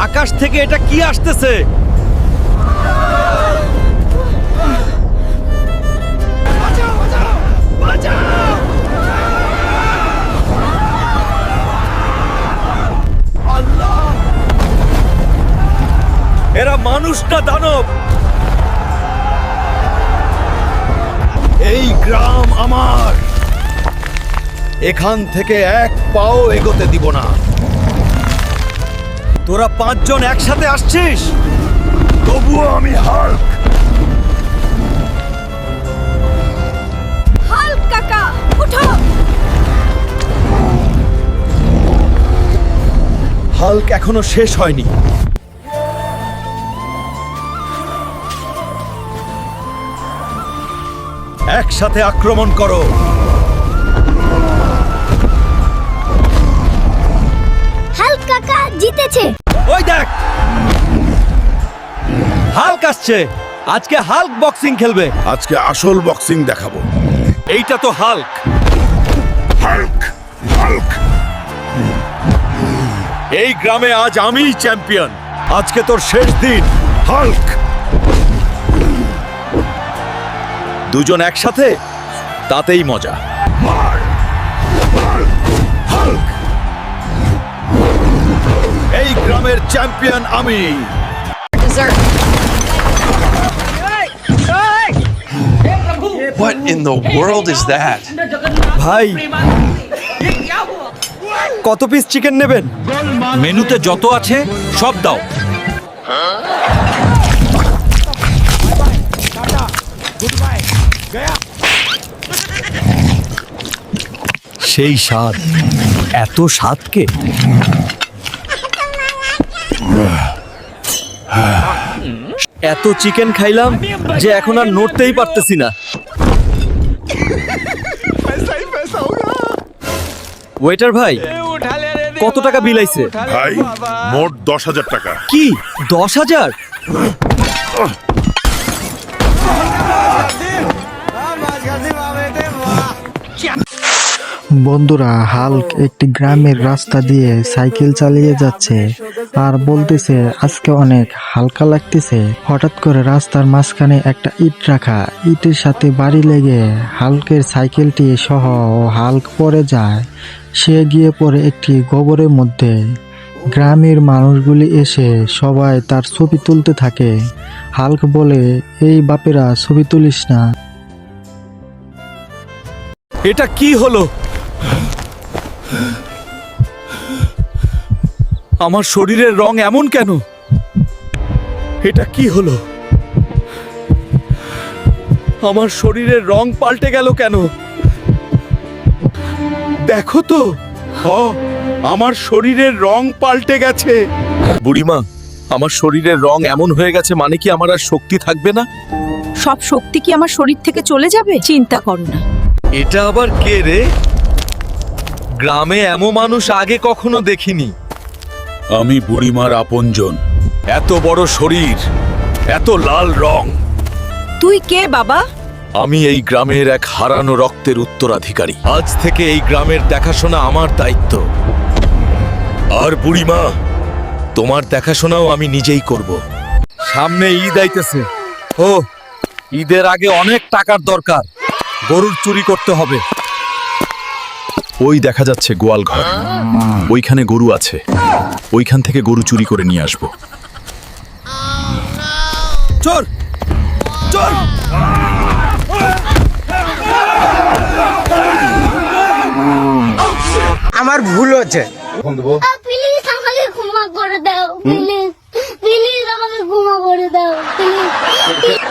আকাশ থেকে এটা কি আসতেছে? এরা মানুষ না দানব? এই গ্রাম আমার, এখান থেকে এক পাও এগোতে দিব না। তোরা 5 জন একসাথে আসছিস, তবুও আমি হাল্ক। হাল্ক কাকা উঠো। হাল্ক এখনো শেষ হয়নি। একসাথে আক্রমণ করো। হাল্ক কাকা জিতেছে। ওই দেখ, হাল্ক আসছে। আজকে হাল্ক বক্সিং খেলবে। আজকে আসল বক্সিং দেখাবো। এইটা তো হাল্ক। Hulk, Hulk. এই গ্রামে আজ আমিই চ্যাম্পিয়ন। আজকে তোর শেষ দিন। হাল্ক, দুজন একসাথে, তাতেই মজা। হাল্ক। এই গ্রামের চ্যাম্পিয়ন আমি। What in the world is that? ভাই, কত পিস চিকেন নেবেন? মেনুতে যত আছে সব দাও। সেই স্বাদ, এত স্বাদকে এত চিকেন খাইলাম যে এখন আর নড়তেই পারতেছি না। ওয়েটার ভাই, কত টাকা বিল আইছে? ভাই, মোট 10,000 টাকা। কি 10,000? বন্ধুরা, হাল্ক একটি গ্রামের রাস্তা দিয়ে সাইকেল চালিয়ে যাচ্ছে আর বলতেছে আজকে অনেক হালকা লাগতেছে। হঠাৎ করে রাস্তার মাঝখানে একটা ইট রাখা, ইটের সাথে বাড়ি লেগে হাল্কের সাইকেলটি সহ হাল্ক পড়ে যায়। সে গিয়ে পড়ে একটি গোবরের মধ্যে। গ্রামের মানুষগুলি এসে সবাই তার ছবি তুলতে থাকে। হাল্ক বলে, এই বাপেরা ছবি তুলিস না। এটা কি হলো? আমার শরীরের রং এমন কেন? এটা কি হলো? আমার শরীরের রং পাল্টে গেল কেন? দেখো তো, আমার শরীরের রং পাল্টে গেছে। বুড়িমা, আমার শরীরের রং এমন হয়ে গেছে মানে কি আমার আর শক্তি থাকবে না? সব শক্তি কি আমার শরীর থেকে চলে যাবে? চিন্তা করো না। এটা আবার কে রে? গ্রামে এমন মানুষ আগে কখনো দেখিনি। আমি বুড়িমার আপনজন। এত বড় শরীর, এত লাল রং। তুই কে বাবা? আমি এই গ্রামের এক হারানো রক্তের উত্তরাধিকারী। আজ থেকে এই গ্রামের দেখাশোনা আমার দায়িত্ব। আর বুড়িমা, তোমার দেখাশোনাও আমি নিজেই করব। সামনে ঈদ আইতেছে। ও, ঈদের আগে অনেক টাকার দরকার। গরুর চুরি করতে হবে। ওই দেখা যাচ্ছে গোয়াল ঘর, ওইখানে গরু আছে। ওইখান থেকে গরু চুরি করে নিয়ে আসবো। চোর, চোর! আমার ভুল হচ্ছে। প্লিজ আমাকে ক্ষমা করে দাও, প্লিজ প্লিজ আমাকে ক্ষমা করে দাও, প্লিজ।